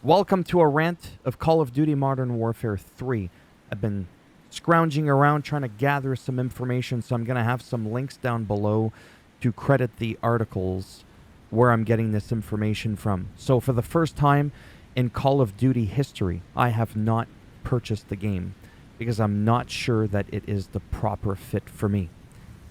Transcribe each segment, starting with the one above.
Welcome to a rant of Call of Duty Modern Warfare 3. I've been scrounging around trying to gather some information, so I'm going to have some links down below to credit the articles where I'm getting this information from. So for the first time in Call of Duty history, I have not purchased the game because I'm not sure that it is the proper fit for me.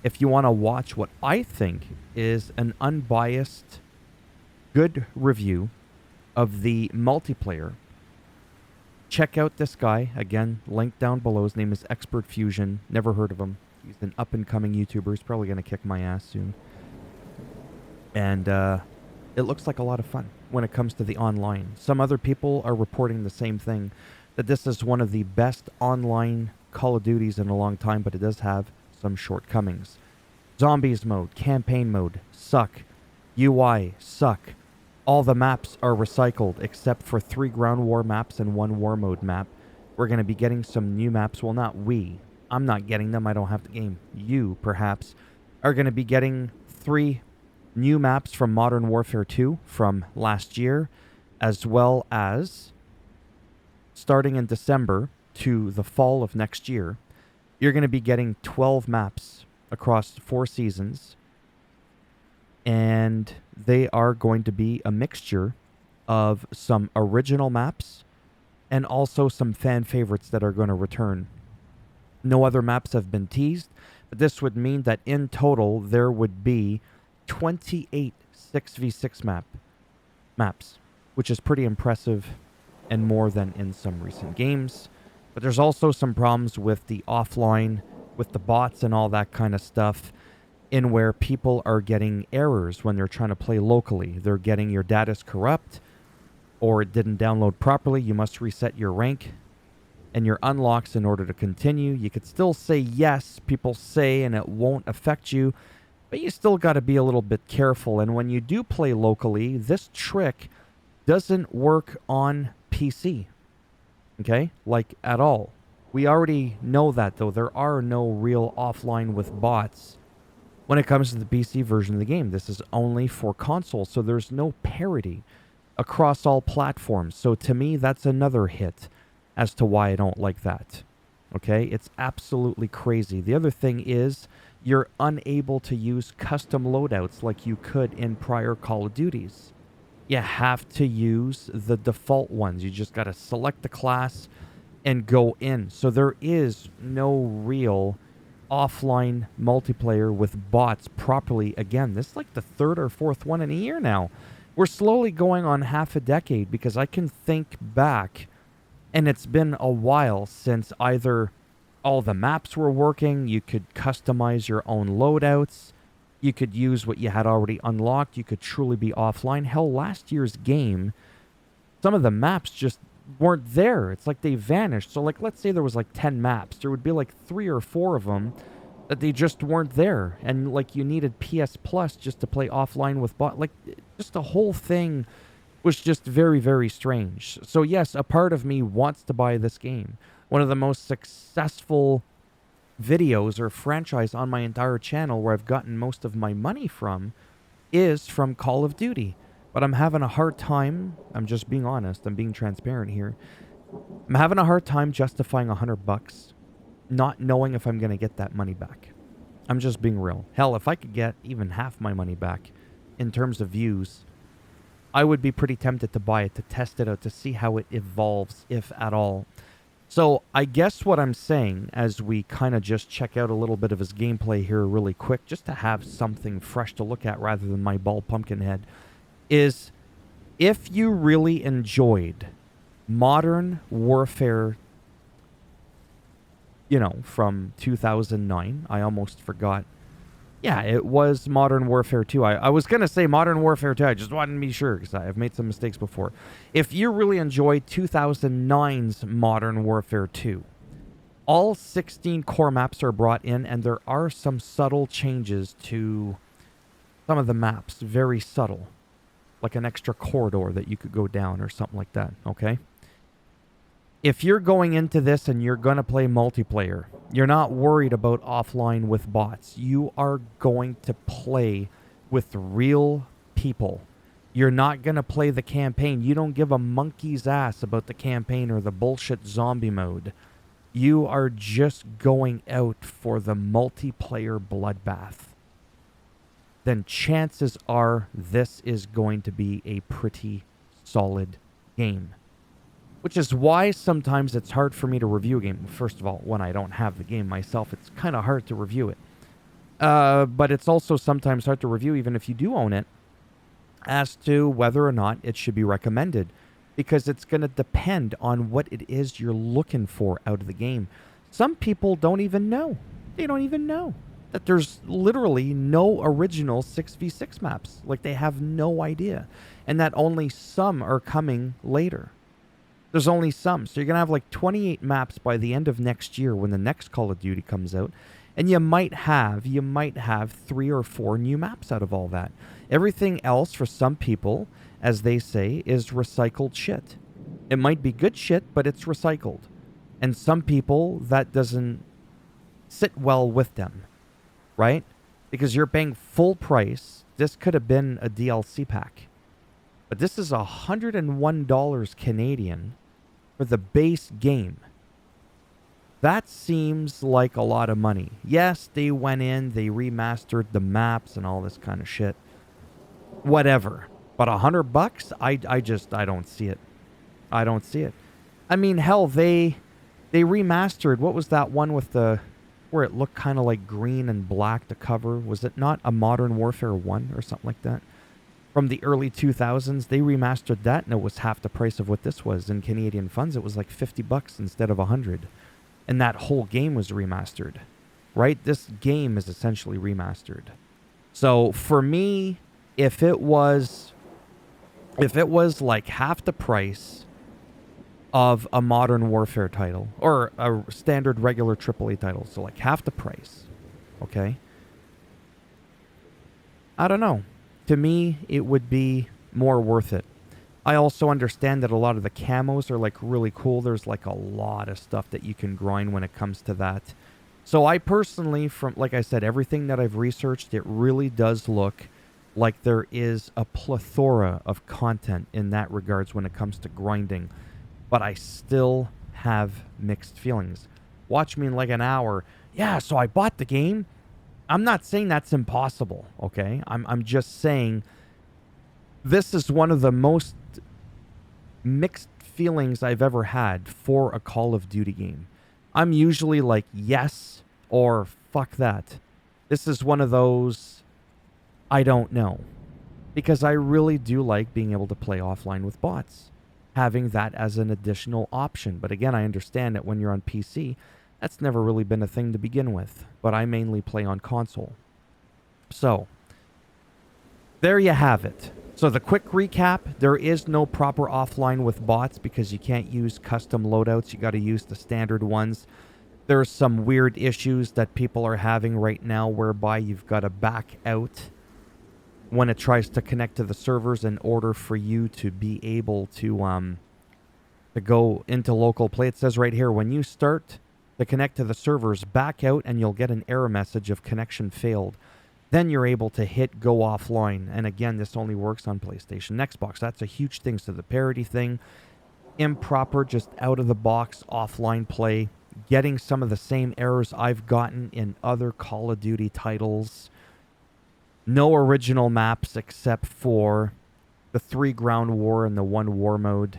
If you want to watch what I think is an unbiased, good review of the multiplayer, check out this guy. Again, link down below. His name is Expert Fusion. Never heard of him. He's an up-and-coming YouTuber. He's probably going to kick my ass soon. And it looks like a lot of fun when it comes to the online. Some other people are reporting the same thing, that this is one of the best online Call of Duties in a long time, but it does have some shortcomings. Zombies mode, campaign mode, suck. UI, suck. All the maps are recycled except for 3 ground war maps and 1 war mode map. We're going to be getting some new maps. Well, not we. I'm not getting them. I don't have the game. You, perhaps, are going to be getting 3 new maps from Modern Warfare 2 from last year, as well as, starting in December to the fall of next year, you're going to be getting 12 maps across 4 seasons, and they are going to be a mixture of some original maps and also some fan favorites that are going to return. No other maps have been teased, but this would mean that in total there would be 28 6v6 maps, which is pretty impressive and more than in some recent games. But there's also some problems with the offline, with the bots and all that kind of stuff, in where people are getting errors when they're trying to play locally. They're getting your data's corrupt, or it didn't download properly. You must reset your rank and your unlocks in order to continue. You could still say yes, people say, and it won't affect you, but you still got to be a little bit careful. And when you do play locally, this trick doesn't work on PC. Okay? Like, at all. We already know that, though. There are no real offline with bots when it comes to the PC version of the game. This is only for consoles, so there's no parity across all platforms. So to me, that's another hit as to why I don't like that. Okay? It's absolutely crazy. The other thing is, you're unable to use custom loadouts like you could in prior Call of Duties. You have to use the default ones. You just got to select the class and go in. So there is no real offline multiplayer with bots properly. Again, this is like the 3rd or 4th one in a year now. We're slowly going on half a decade, because I can think back, and it's been a while since either all the maps were working, you could customize your own loadouts, you could use what you had already unlocked, you could truly be offline. Hell, last year's game, some of the maps just weren't there. It's like they vanished. So, like, let's say there was like 10 maps. There would be like 3 or 4 of them that they just weren't there. And, like, you needed PS Plus just to play offline with bot. Like, just the whole thing was just very, very strange. So, yes, a part of me wants to buy this game. One of the most successful videos or franchise on my entire channel, where I've gotten most of my money from, is from Call of Duty. But I'm having a hard time, I'm just being honest, I'm being transparent here. I'm having a hard time justifying $100, not knowing if I'm going to get that money back. I'm just being real. Hell, if I could get even half my money back in terms of views, I would be pretty tempted to buy it, to test it out, to see how it evolves, if at all. So I guess what I'm saying, as we kind of just check out a little bit of his gameplay here really quick, just to have something fresh to look at rather than my bald pumpkin head, is if you really enjoyed Modern Warfare, you know, from 2009, I almost forgot. Yeah, it was Modern Warfare 2. I was going to say Modern Warfare 2. I just wanted to be sure, because I've made some mistakes before. If you really enjoyed 2009's Modern Warfare 2, all 16 core maps are brought in, and there are some subtle changes to some of the maps. Very subtle. Like an extra corridor that you could go down or something like that, okay? If you're going into this and you're going to play multiplayer, you're not worried about offline with bots. You are going to play with real people. You're not going to play the campaign. You don't give a monkey's ass about the campaign or the bullshit zombie mode. You are just going out for the multiplayer bloodbath. Then chances are this is going to be a pretty solid game. Which is why sometimes it's hard for me to review a game. First of all, when I don't have the game myself, it's kind of hard to review it. But it's also sometimes hard to review even if you do own it, as to whether or not it should be recommended, because it's going to depend on what it is you're looking for out of the game. Some people don't even know. They don't even know that there's literally no original 6v6 maps. Like, they have no idea. And that only some are coming later. There's only some. So you're going to have like 28 maps by the end of next year when the next Call of Duty comes out. And you might have 3 or 4 new maps out of all that. Everything else, for some people, as they say, is recycled shit. It might be good shit, but it's recycled. And some people, that doesn't sit well with them, right? Because you're paying full price. This could have been a DLC pack. But this is $101 Canadian for the base game. That seems like a lot of money. Yes, they went in, they remastered the maps and all this kind of shit. Whatever. But $100? I don't see it. I don't see it. I mean, hell, they remastered, what was that one with the, where it looked kind of like green and black, the cover? Was it not a Modern Warfare 1 or something like that? From the early 2000s, they remastered that and it was half the price of what this was. In Canadian funds, it was like $50 instead of $100. And that whole game was remastered, right? This game is essentially remastered. So for me, if it was like half the price of a Modern Warfare title or a standard regular AAA title, so like half the price, okay? I don't know. To me, it would be more worth it. I also understand that a lot of the camos are like really cool. There's like a lot of stuff that you can grind when it comes to that. So I personally, from like I said, everything that I've researched, it really does look like there is a plethora of content in that regards when it comes to grinding. But I still have mixed feelings. Watch me in like an hour. Yeah, so I bought the game. I'm not saying that's impossible, okay? I'm just saying this is one of the most mixed feelings I've ever had for a Call of Duty game. I'm usually like, yes, or fuck that. This is one of those, I don't know. Because I really do like being able to play offline with bots. Having that as an additional option. But again, I understand that when you're on PC, that's never really been a thing to begin with. But I mainly play on console. So, there you have it. So the quick recap, there is no proper offline with bots because you can't use custom loadouts. You got to use the standard ones. There's some weird issues that people are having right now whereby you've got to back out when it tries to connect to the servers in order for you to be able to go into local play. It says right here, when you start to connect to the servers, back out and you'll get an error message of connection failed. Then you're able to hit go offline. And again, this only works on PlayStation and Xbox. That's a huge thing. So the parity thing, improper, just out of the box offline play, getting some of the same errors I've gotten in other Call of Duty titles. No original maps except for the 3 ground war and the 1 war mode.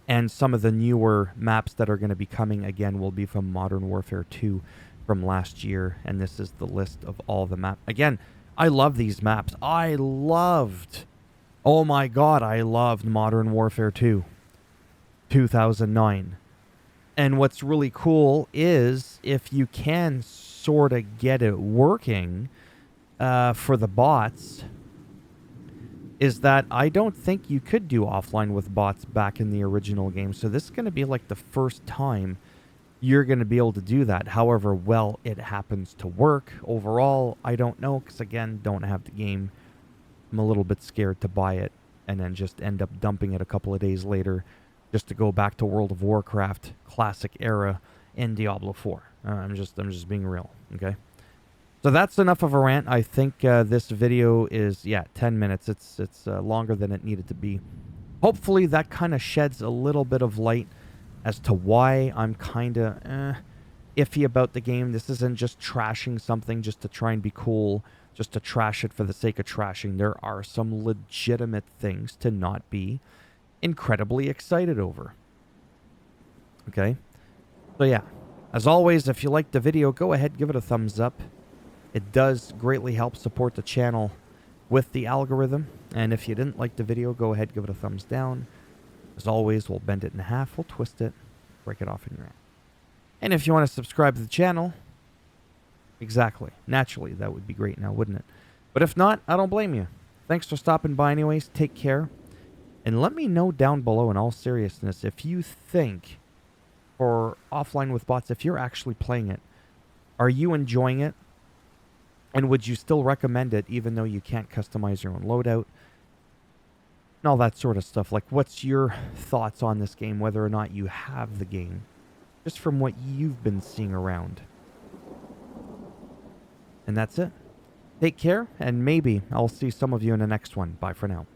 And some of the newer maps that are going to be coming again will be from Modern Warfare 2 from last year. And this is the list of all the maps. Again, I love these maps. Oh my god, I loved Modern Warfare 2, 2009. And what's really cool is if you can sort of get it working for the bots, is that I don't think you could do offline with bots back in the original game. So this is going to be like the first time you're going to be able to do that. However well it happens to work overall, I don't know, because again, don't have the game. I'm a little bit scared to buy it and then just end up dumping it a couple of days later just to go back to World of Warcraft classic era in Diablo 4. I'm just being real, okay? So that's enough of a rant. I think this video is, yeah, 10 minutes. It's longer than it needed to be. Hopefully that kind of sheds a little bit of light as to why I'm kind of iffy about the game. This isn't just trashing something just to try and be cool, just to trash it for the sake of trashing. There are some legitimate things to not be incredibly excited over. Okay? So yeah, as always, if you liked the video, go ahead, give it a thumbs up. It does greatly help support the channel with the algorithm. And if you didn't like the video, go ahead, give it a thumbs down. As always, we'll bend it in half, we'll twist it, break it off in your hand. And if you want to subscribe to the channel, exactly, naturally, that would be great now, wouldn't it? But if not, I don't blame you. Thanks for stopping by anyways. Take care. And let me know down below, in all seriousness, if you think, for Offline with Bots, if you're actually playing it, are you enjoying it? And would you still recommend it even though you can't customize your own loadout? And all that sort of stuff. Like, what's your thoughts on this game, whether or not you have the game? Just from what you've been seeing around. And that's it. Take care, and maybe I'll see some of you in the next one. Bye for now.